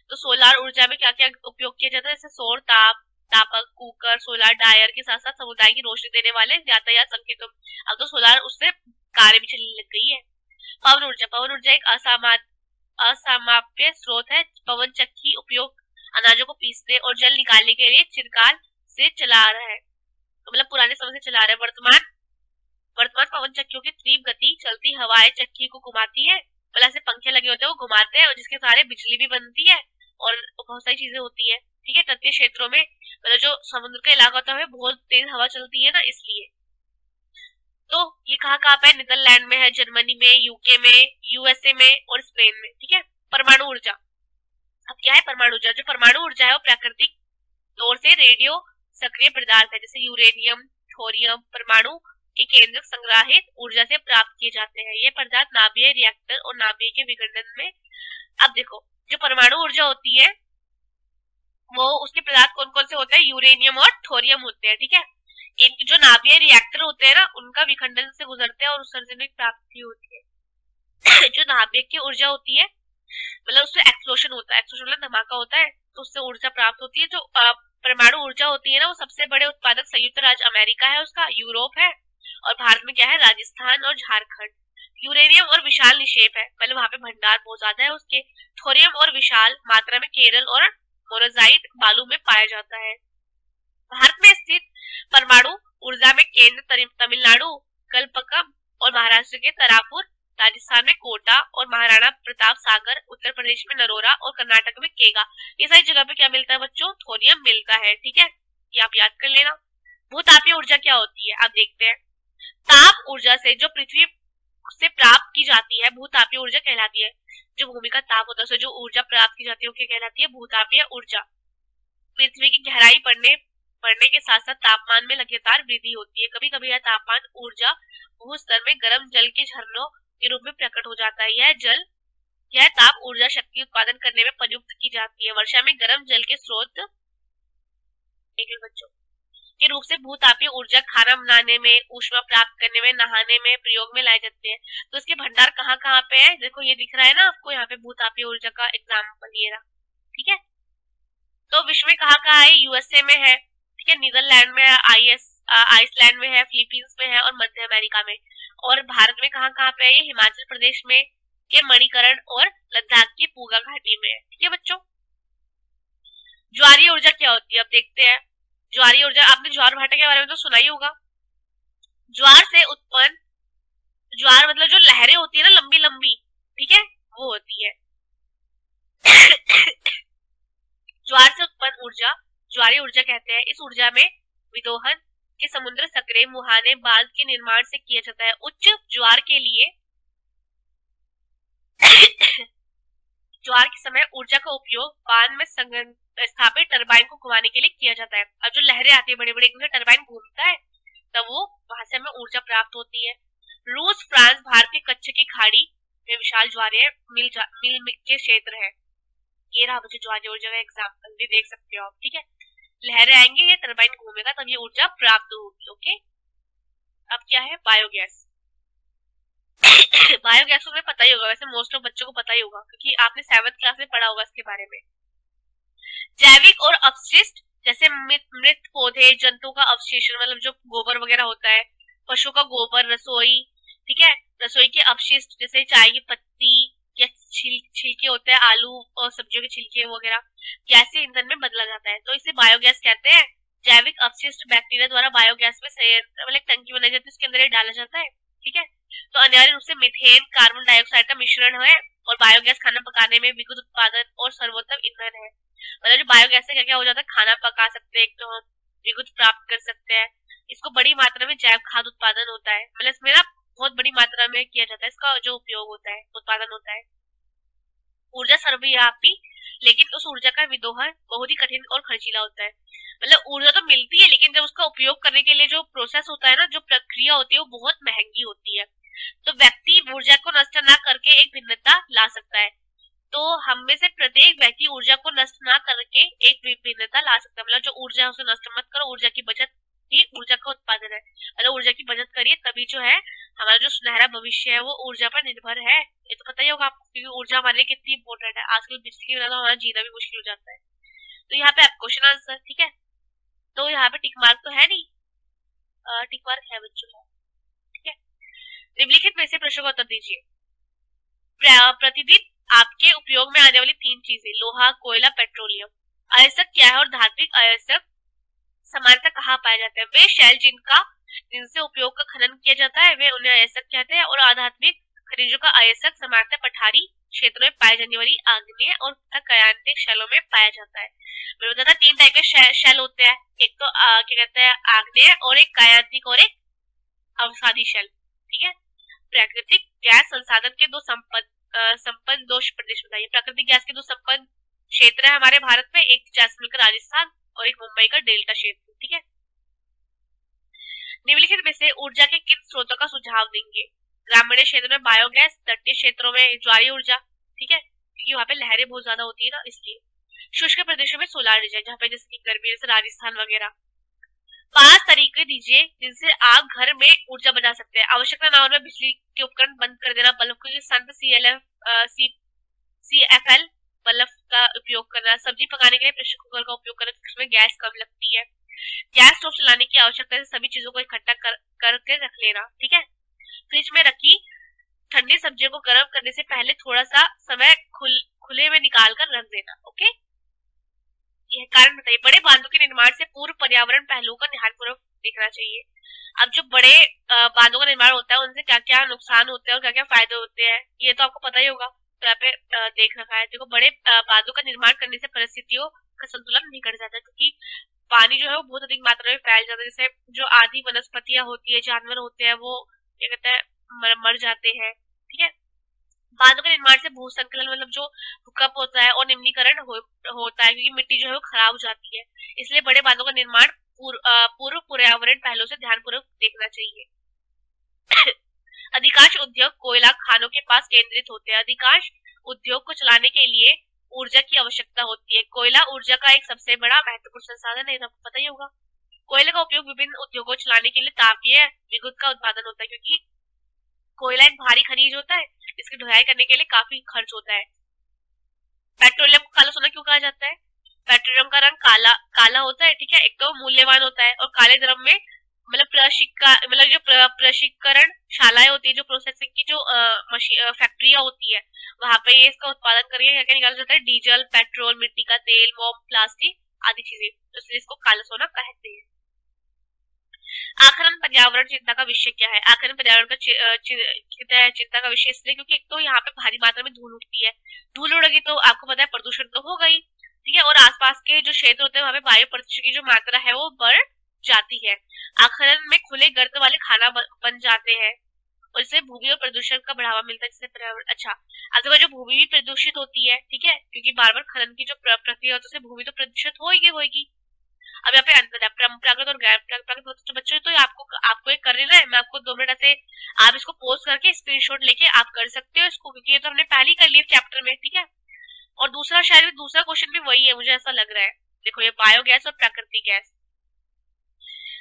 तो सोलर ऊर्जा में क्या क्या उपयोग किया जाता है, जैसे सौर ताप, तापक, कुकर, सोलर डायर के साथ साथ समुदाय की रोशनी देने वाले यातायात संकेतों। अब तो सोलर उससे कारें भी चलने लग गई है। पवन ऊर्जा, पवन ऊर्जा एक असामाप्य स्रोत है। पवन चक्की उपयोग अनाजों को पीसने और जल निकालने के लिए चिरकाल से चला आ रहा है, तो मतलब पुराने समय से चला रहा है। वर्तमान वर्तमान पवन चक्कियों की तीव्र गति, चलती हवाएं चक्की को घुमाती है, मतलब ऐसे पंखे लगे होते हैं वो घुमाते हैं और जिसके सहारे बिजली भी बनती है और बहुत सारी चीजें होती है, ठीक है। तटीय क्षेत्रों में मतलब जो समुद्र का इलाका होता है बहुत तेज हवा चलती है ना, इसलिए। तो ये कहाँ कहाँ पे है, नीदरलैंड में है, जर्मनी में, यूके में, यूएसए में और स्पेन में, ठीक है। परमाणु ऊर्जा, अब क्या है परमाणु ऊर्जा, जो परमाणु ऊर्जा है वो प्राकृतिक तौर से रेडियो सक्रिय पदार्थ है, जैसे यूरेनियम, थोरियम, परमाणु के केंद्र संग्रहित ऊर्जा से प्राप्त किए जाते हैं। ये पदार्थ नाभिकीय रिएक्टर और नाभिकीय विघटन में। अब देखो, जो परमाणु ऊर्जा होती है वो उसके पदार्थ कौन कौन से होते हैं, यूरेनियम और थोरियम होते हैं, ठीक है। इनके जो नाभिकीय रिएक्टर होते हैं ना, उनका विखंडन से गुजरते हैं और उत्सर्जन की प्राप्ति होती है। जो नाभिक की ऊर्जा होती है मतलब उसमें एक्सप्लोशन होता है, एक्सप्लोशन मतलब धमाका होता है, तो उससे ऊर्जा प्राप्त होती है। जो परमाणु ऊर्जा होती है ना, वो सबसे बड़े उत्पादक संयुक्त राज्य अमेरिका है, उसका यूरोप है, और भारत में क्या है, राजस्थान और झारखंड। यूरेनियम और विशाल निक्षेप है, मतलब वहां पे भंडार बहुत ज्यादा है उसके। थोरियम और विशाल मात्रा में केरल और मोनाजाइट बालू में पाया जाता है। भारत में स्थित परमाणु ऊर्जा में केंद्र तमिलनाडु कलपक्कम और महाराष्ट्र के तरापुर, राजस्थान में कोटा और महाराणा प्रताप सागर, उत्तर प्रदेश में नरोरा और कर्नाटक में केगा। ये सारी जगह पे क्या मिलता है बच्चों, थोरियम मिलता है, ठीक है। ये आप याद कर लेना। भूतापीय ऊर्जा क्या होती है, आप देखते हैं। ताप ऊर्जा से जो पृथ्वी से प्राप्त की जाती है भूतापीय ऊर्जा कहलाती है। जो भूमि का ताप होता है उससे जो ऊर्जा प्राप्त की जाती है वो क्या कहलाती है, भूतापीय ऊर्जा। पृथ्वी की गहराई बढ़ने के साथ साथ तापमान में लगातार वृद्धि होती है। कभी कभी यह तापमान ऊर्जा भूस्तर में गर्म जल के झरनों के रूप में प्रकट हो जाता है। यह ताप ऊर्जा शक्ति उत्पादन करने में प्रयुक्त की जाती है। वर्षा में गर्म जल के स्रोत बच्चों के रूप से भूतापीय ऊर्जा खाना बनाने में, ऊष्मा प्राप्त करने में, नहाने में प्रयोग में लाए जाते हैं। तो इसके भंडार कहाँ कहाँ पे है, देखो ये दिख रहा है ना आपको, यहाँ पे भूतापीय ऊर्जा का एग्जाम्पल ये रहा, ठीक है। तो विश्व में कहाँ कहाँ है, यूएसए में है, ठीक है, नीदरलैंड में है, आइसलैंड में है, फिलीपींस में है और मध्य अमेरिका में। और भारत में कहाँ कहाँ पे है, ये हिमाचल प्रदेश में के मणिकरण और लद्दाख की पूगा घाटी में है, ठीक है बच्चों। ज्वारीय ऊर्जा क्या होती है, अब देखते हैं। ज्वारीय ऊर्जा, आपने ज्वार भाटा के बारे में तो सुना ही होगा। ज्वार से उत्पन्न, ज्वार मतलब जो लहरें होती है ना लंबी लंबी, ठीक है, वो होती है। ज्वार से उत्पन्न ऊर्जा ज्वारीय ऊर्जा कहते हैं। इस ऊर्जा में विदोहन के समुद्र सक्रिय मुहाने बांध के निर्माण से किया जाता है। उच्च ज्वार के लिए ज्वार के समय ऊर्जा का उपयोग बांध में स्थापित टरबाइन को घुमाने के लिए किया जाता है। अब जो लहरें आती है बड़े बड़े, टरबाइन घूमता है तब वो वहां से हमें ऊर्जा प्राप्त होती है। रूस, फ्रांस, भारत के कच्छ की खाड़ी में विशाल ज्वारीय मिल के क्षेत्र है। ये रहा बच्चों ज्वारीय ऊर्जा का एग्जाम्पल, भी देख सकते हो आप, ठीक है। लहरें आएंगे, ये टरबाइन घूमेगा तब ये ऊर्जा प्राप्त होगी, ओके। अब क्या है, बायोगैस। बायोगैस को पता ही होगा, वैसे मोस्ट ऑफ बच्चों को पता ही होगा क्योंकि आपने 7th क्लास में पढ़ा होगा इसके बारे में। जैविक और अपशिष्ट, जैसे मृत पौधे, जंतु का अवशेषण, मतलब जो गोबर वगैरह होता है, पशु का गोबर, रसोई, ठीक है, रसोई के अपशिष्ट जैसे चाय की पत्ती या छिलके होते हैं, आलू और सब्जियों के छिलके वगैरह, गैसीय ईंधन में बदला जाता है, तो इसे बायोगैस कहते हैं। जैविक अपशिष्ट बैक्टीरिया द्वारा बायोगैस में मतलब टंकी बनाई जाती है, उसके अंदर ये डाला जाता है, ठीक है। तो अनिवार्य रूप से मीथेन कार्बन डाइऑक्साइड का मिश्रण है और बायोगैस खाना पकाने में विद्युत उत्पादन और सर्वोत्तम ईंधन है। मतलब जो बायोगैस से क्या क्या हो जाता है, खाना पका सकते हैं, एक तो हम विद्युत प्राप्त कर सकते हैं, इसको बड़ी मात्रा में जैव खाद्य उत्पादन होता है, मतलब इसमें ना बहुत बड़ी मात्रा में किया जाता है, इसका जो उपयोग होता है, उत्पादन होता है। ऊर्जा सर्वव्यापी, लेकिन उस ऊर्जा का विदोहन बहुत ही कठिन और खर्चीला होता है। मतलब ऊर्जा तो मिलती है लेकिन जब उसका उपयोग करने के लिए जो प्रोसेस होता है ना, जो प्रक्रिया होती है, वो बहुत महंगी होती है। तो व्यक्ति ऊर्जा को नष्ट न करके एक भिन्नता ला सकता है। तो हम में से प्रत्येक व्यक्ति ऊर्जा को नष्ट ना करके एक भिन्नता ला सकता है, मतलब जो ऊर्जा है उसे नष्ट मत करो, ऊर्जा की बचत ये ऊर्जा का उत्पादन है। मतलब ऊर्जा की बचत करिए तभी जो है हमारा जो सुनहरा भविष्य है वो ऊर्जा पर निर्भर है। ये तो पता ही होगा आपको, क्योंकि ऊर्जा हमारे लिए कितनी इंपॉर्टेंट है। आजकल बिजली के बिना तो हमारा जीना भी मुश्किल हो जाता है। तो यहाँ पे आप क्वेश्चन आंसर, ठीक है। तो यहाँ पे टिक मार्क तो है नहीं, टिक मार्क है बच्चों, ठीक है। निम्नलिखित में से प्रश्नों का उत्तर दीजिए। प्रतिदिन आपके उपयोग में आने वाली 3 चीजें, लोहा, कोयला, पेट्रोलियम, अयस्क क्या है और धात्विक अयस्क समानता कहाँ पाए जाते हैं? वे शैल जिनसे उपयोग का खनन किया जाता है वे उन्हें अयस्क कहते हैं, और आधात्मिक खनिजों का अयस्क समानता पठारी क्षेत्रों में पाई जाने वाली आग्नेय और कायांतिक शैलों में पाया जाता है। मैंने बताया था 3 टाइप के शैल होते हैं, एक तो क्या कहते हैं आग्नेय, और एक कायांतिक, और एक अवसादी शैल, ठीक है। प्राकृतिक गैस संसाधन के दो संपन्न दो प्रदेश बताइए। प्राकृतिक गैस के दो संपन्न क्षेत्र है हमारे भारत में, एक जैसलमेर का राजस्थान और एक मुंबई का डेल्टा क्षेत्र, ठीक है। निम्नलिखित में से ऊर्जा के किन स्रोतों का सुझाव देंगे? ग्रामीण क्षेत्र में बायोगैस, तटीय क्षेत्रों में ज्वारीय ऊर्जा, ठीक है, क्योंकि वहाँ पे लहरें बहुत ज्यादा होती है ना, इसलिए। शुष्क प्रदेशों में सोलर ऊर्जा, जहाँ पे जैसे गर्मी जैसे राजस्थान वगैरह। 5 तरीके दीजिए जिनसे आप घर में ऊर्जा बचा सकते हैं। आवश्यकता न होने में बिजली के उपकरण बंद कर देना, बल्ब के संत CFL बल्ब का उपयोग करना, सब्जी पकाने के लिए प्रेशर कुकर का उपयोग करना, जिसमें गैस कम लगती है। गैस स्टोव चलाने की आवश्यकता से सभी चीजों को इकट्ठा करके रख लेना, ठीक है। फ्रिज में रखी ठंडी सब्जियों को गर्म करने से पहले थोड़ा सा समय खुले में निकाल कर रख देना, ओके। यह कारण बताइए। बड़े बांधों के निर्माण से पूर्व पर्यावरण पहलुओं का ध्यानपूर्वक देखना चाहिए। अब जो बड़े बांधों का निर्माण होता है उनसे क्या क्या नुकसान होते हैं और क्या क्या फायदे होते हैं, ये तो आपको पता ही होगा। तो यहाँ पे देख रखा है। देखो, बड़े बांधों का निर्माण करने से परिस्थितियों का संतुलन बिगड़ जाता है, क्योंकि पानी जो है वो बहुत अधिक मात्रा में फैल जाता है। जैसे जो आधी वनस्पतियां होती है, जानवर होते हैं, वो क्या कहते हैं मर जाते हैं, ठीक है। बांधों के निर्माण से भू संकलन मतलब जो भूकंप होता है और निम्नीकरण होता है, क्योंकि मिट्टी जो है वो खराब हो जाती है। इसलिए बड़े बांधों का निर्माण पूर्व पर्यावरण पहलों से ध्यानपूर्वक देखना चाहिए। अधिकांश उद्योग कोयला खानों के पास केंद्रित होते हैं। अधिकांश उद्योग को चलाने के लिए ऊर्जा की आवश्यकता होती है। कोयला ऊर्जा का एक सबसे बड़ा महत्वपूर्ण संसाधन है, आपको पता ही होगा। कोयले का उपयोग विभिन्न उद्योगों को चलाने के लिए तापीय विद्युत का उत्पादन होता है, क्योंकि कोयला एक भारी खनिज होता है, इसकी ढुलाई करने के लिए काफी खर्च होता है। पेट्रोलियम को काला सोना क्यों कहा जाता है? पेट्रोलियम का रंग काला होता है, ठीक है। एक तो मूल्यवान होता है, और काले द्रव्य में मतलब जो प्रशिक्षकरण शालाएं होती है, जो प्रोसेसिंग की जो फैक्ट्रियां होती है, वहां पे ये इसका उत्पादन करके क्या क्या निकाला जाता है? डीजल, पेट्रोल, मिट्टी का तेल, मोम, प्लास्टिक आदि चीजें, तो इसलिए इसको काला सोना कहते हैं। आखिरन पर्यावरण चिंता का विषय क्या है? आखिरन पर्यावरण का चिंता का विषय इसलिए क्योंकि एक तो यहाँ पे भारी मात्रा में धूल उठती है। धूल उड़ेगी तो आपको पता है प्रदूषण तो होगा ही, ठीक है। और आसपास के जो क्षेत्र होते हैं वहां पे वायु प्रदूषण की जो मात्रा है वो बढ़ जाती है। आखिरन में खुले गर्त वाले खाना बन जाते हैं, और इससे भूमि और प्रदूषण का बढ़ावा मिलता है, जिससे पर्यावरण अच्छा। अगर जो भूमि भी प्रदूषित होती है, ठीक है, क्योंकि बार बार खनन की जो प्रक्रिया होती है भूमि तो प्रदूषित होगी। अब यहाँ पे अंतर है परंपरागत और गैर परंपरागत। तो बच्चों तो आपको एक कर लेना है। मैं आपको 2 मिनट ऐसे आप इसको पोस्ट करके स्क्रीनशॉट लेके आप कर सकते हो इसको, क्योंकि ये तो हमने पहले ही कर लिया चैप्टर में, ठीक है। और दूसरा शायद दूसरा क्वेश्चन भी वही है, मुझे ऐसा लग रहा है। देखो, ये बायोगैस और प्राकृतिक गैस।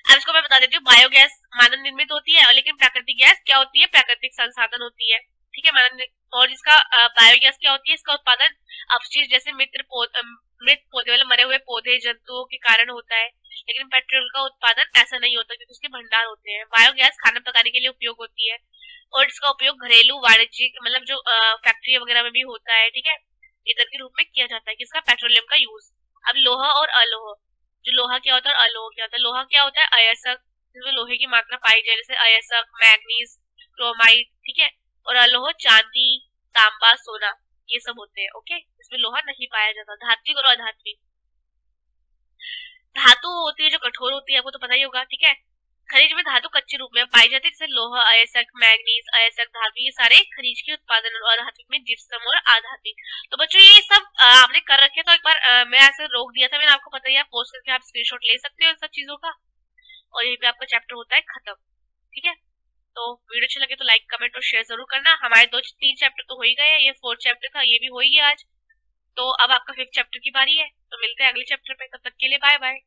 अब इसको मैं बता देती हूँ। बायोगैस मानव निर्मित होती है, लेकिन प्राकृतिक गैस क्या होती है? प्राकृतिक संसाधन होती है, ठीक है। और इसका बायोगैस क्या होती है? इसका उत्पादन अपशिष्ट जैसे मृत पौधे मतलब मरे हुए पौधे जंतुओं के कारण होता है। लेकिन पेट्रोल का उत्पादन ऐसा नहीं होता, क्योंकि उसके भंडार होते हैं। बायोगैस खाना पकाने के लिए उपयोग होती है, और इसका उपयोग घरेलू वाणिज्यिक मतलब जो फैक्ट्री वगैरह में भी होता है, ठीक है, ईंधन के रूप में किया जाता है। किसका? पेट्रोलियम का यूज। अब लोहा और अलोह। जो लोहा क्या होता है और अलोह क्या होता है? लोहा क्या होता है? अयस्क, जिसमें लोहे की मात्रा पाई जाए, जैसे अयस्क, मैग्नीज, क्रोमाइड, ठीक है। और अलोह चांदी, तांबा, सोना, ये सब होते हैं, ओके। इसमें लोहा नहीं पाया जाता। धात्विक और अधात्विक। धातु होती है जो कठोर होती है, आपको तो पता ही होगा, ठीक है। खनिज में धातु कच्चे रूप में पाई जाती है, जैसे लोहा, अयस्क, मैग्नीज, अयस्क, धातु, ये सारे खनिज के उत्पादन। और अधात्विक में जिप्सम और आधात्विक। तो बच्चों ये सब आपने कर रखे, तो एक बार मैं ऐसे रोक दिया था मैंने, आपको पता ही है। पोस्ट करके आप स्क्रीनशॉट ले सकते हो इन सब चीजों का, और यहीं पे आपका चैप्टर होता है खत्म, ठीक है। तो वीडियो अच्छा लगे तो लाइक, कमेंट और शेयर जरूर करना। हमारे 3 चैप्टर तो हो ही गए, ये 4th चैप्टर था, ये भी हो ही गया आज। तो अब आपका 5th चैप्टर की बारी है। तो मिलते हैं अगले चैप्टर पे, तब तक के लिए बाय बाय।